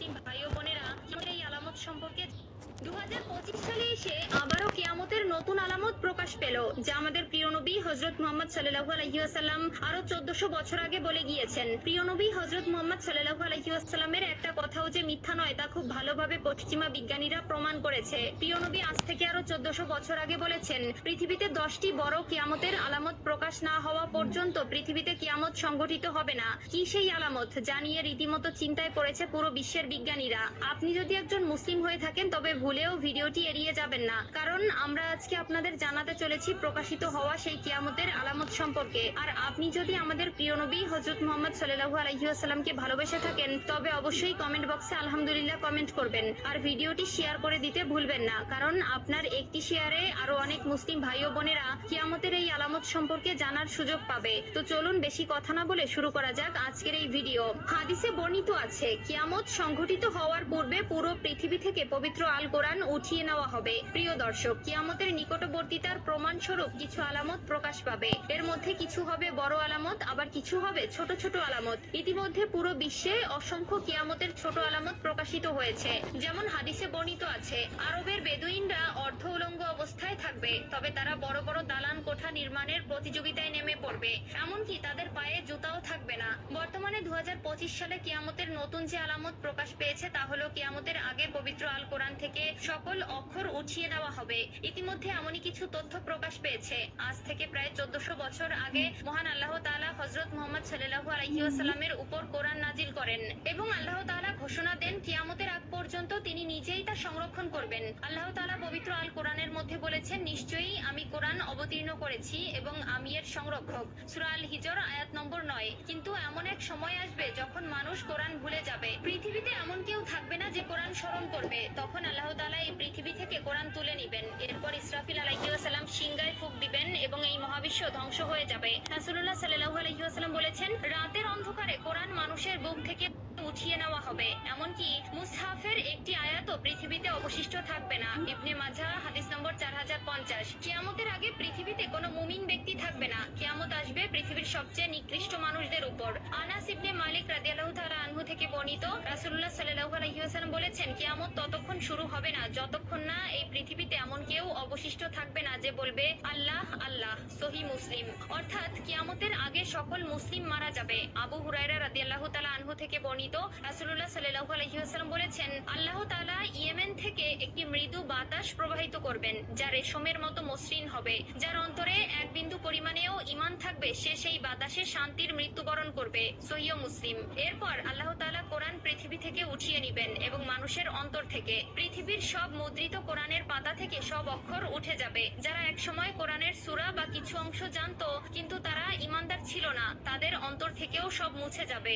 মুসলিম ভাই ও বোনেরা এই আলামত সম্পর্কে 2025 সালে এসে আবারও কিয়ামতের নতুন আলামত প্রকাশ পেল, যা আমাদের প্রিয় নবী হযরত মুহাম্মদ সাল্লাল্লাহু আলাইহি ওয়াসাল্লাম আরো 1400 বছর আগে বলে গিয়েছেন। প্রিয় নবী হযরত মুহাম্মদ সাল্লাল্লাহু আলাইহি ওয়াসাল্লামের একটা কথাও যে মিথ্যা নয় তা খুব ভালোভাবে পশ্চিমা বিজ্ঞানীরা প্রমাণ করেছে। প্রিয় নবী আজ থেকে আরো 1400 বছর আগে বলেছেন, পৃথিবীতে 10টি বড় কিয়ামতের আলামত প্রকাশ না হওয়া পর্যন্ত পৃথিবীতে কিয়ামত সংঘটিত হবে না। কি সেই আলামত যা নিয়ে রীতিমতো চিন্তায় পড়েছে পুরো বিশ্বের বিজ্ঞানীরা? আপনি যদি একজন মুসলিম হয়ে থাকেন তবে ভুলেও ভিডিওটি এড়িয়ে যাবেন না, কারণ আমরা আজকে আপনাদের জানাতে চলেছি প্রকাশিত হওয়া সেই কিয়ামতের আলামত সম্পর্কে। আর আপনি যদি আমাদের প্রিয় নবী হযরত মুহাম্মদ সাল্লাল্লাহু আলাইহি ওয়াসাল্লামকে ভালোবেসে থাকেন তবে অবশ্যই কমেন্ট বক্সে আলহামদুলিল্লাহ কমেন্ট করবেন আর ভিডিওটি শেয়ার করে দিতে ভুলবেন না, কারণ আপনার একটি শেয়ারে আরো অনেক মুসলিম ভাই ও বোনেরা কিয়ামতের এই আলামত সম্পর্কে জানার সুযোগ পাবে। তো চলুন বেশি কথা না বলে শুরু করা যাক আজকের এই ভিডিও। হাদিসে বর্ণিত আছে, কিয়ামত সংঘটিত হওয়ার পূর্বে পুরো পৃথিবী থেকে পবিত্র আল কোরআন উঠিয়ে নেওয়া হবে। প্রিয় দর্শক, কিয়ামতের নিকটবর্তীতার প্রমাণ স্বরূপ কিছু আলামত প্রকাশ পাবে। এর মধ্যে কিছু হবে বড় আলামত, আবার কিছু হবে ছোট ছোট আলামত। ইতিমধ্যে পুরো বিশ্বে অসংখ্য কিয়ামতের ছোট আলামত প্রকাশিত হয়েছে। যেমন হাদিসে বর্ণিত আছে, আরবের বেদুইনরা অর্ধ উলঙ্গ অবস্থায় থাকবে, তবে তারা বড় বড় দালান কোঠা নির্মাণের প্রতিযোগিতায় নেমে পড়বে, এমনকি তাদের পায়ে জুতাও থাকবে না। বর্তমানে 2025 সালে কিয়ামতের নতুন যে আলামত প্রকাশ পেয়েছে তা হলো কিয়ামতের আগে পবিত্র আল কোরআন থেকে সকল অক্ষর উঠিয়ে নেওয়া হবে। ইতিমধ্যে এমনই কিছু তথ্য প্রকাশ পেয়েছে। আজ থেকে প্রায় 1400 বছর আগে মহান আল্লাহ তাআলা হযরত মুহাম্মদ সাল্লাল্লাহু আলাইহি ওয়াসাল্লামের উপর কোরআন নাজিল করেন এবং আল্লাহ তাআলা ঘোষণা দেন কিয়ামতের আগ পর্যন্ত তিনি নিজেই তা সংরক্ষণ করবেন। আল্লাহ তাআলা পবিত্র আল কোরআনের মধ্যে বলেছেন, নিশ্চয়ই আমি কোরআন অবতীর্ণ করেছি এবং আমি এর সংরক্ষক। সূরা আল হিজর আয়াত নম্বর 9। কিন্তু এমন এক সময় আসবে যখন মানুষ কোরআন ভুলে যাবে। পৃথিবীতে এমন কেউ থাকবে না যে কোরআন স্মরণ করবে। তখন আল্লাহ তাআলা এই পৃথিবী থেকে কোরআন তুলে নিবেন। এরপর ইসরাফিল আলাইহিস সালাম সিংহায় ফুঁক দিবেন এবং এই মহাবিশ্ব ধ্বংস হয়ে যাবে। রাসূলুল্লাহ সাল্লাল্লাহু আলাইহি ওয়াসাল্লাম বলেছেন, রাতের অন্ধকারে কোরআন মানুষের বুক থেকে উঠিয়ে নেওয়া হবে, এমনকি মুসহাফের একটি আয়াতও পৃথিবীতে অবশিষ্ট থাকবে না। ইবনে মাজাহ হাদিস নম্বর 4050। কিয়ামতের আগে পৃথিবীতে কোনো মুমিন ব্যক্তি থাকবে না। কিয়ামত আসবে পৃথিবীর সবচেয়ে নিকৃষ্ট মানুষদের উপর। আনাস ইবনে মালিক রাদিয়াল্লাহু তাআলা আনহু থেকে বর্ণিত, রাসূলুল্লাহ সাল্লাল্লাহু আলাইহি ওয়াসাল্লাম বলেছেন, কিয়ামত ততক্ষণ শুরু হবে না যতক্ষণ না এই পৃথিবীতে এমন কেউ অবশিষ্ট থাকবে না যে বলবে আল্লাহ আল্লাহ। সহিহ মুসলিম। অর্থাৎ কিয়ামতের আগে সকল মুসলিম মারা যাবে। আবু হুরায়রা রাদিয়াল্লাহু তাআলা আনহু থেকে বর্ণিত, রাসূলুল্লাহ সাল্লাল্লাহু আলাইহি ওয়াসাল্লাম বলেছেন, আল্লাহ তাআলা ইয়েমেন থেকে একটি মৃদু বাতাস প্রবাহিত করবেন যা রেশমের মতো মসৃণ হবে। যার অন্তরে এক বিন্দু পরিমাণেও ঈমান থাকবে সে সেই বাতাসে শান্তির মৃত্যুবরণ করবে। সহিহ মুসলিম। এরপর আল্লাহ তাআলা কোরআন পৃথিবী থেকে উঠিয়ে নেবেন এবং মানুষের অন্তর থেকে পৃথিবীর সব মুদ্রিত কোরআনের পাতা থেকে সব অক্ষর উঠে যাবে। যারা একসময় কোরআনের সূরা বা কিছু অংশ জানতো কিন্তু তারা ঈমানদার ছিল না, তাদের অন্তর থেকেও সব মুছে যাবে।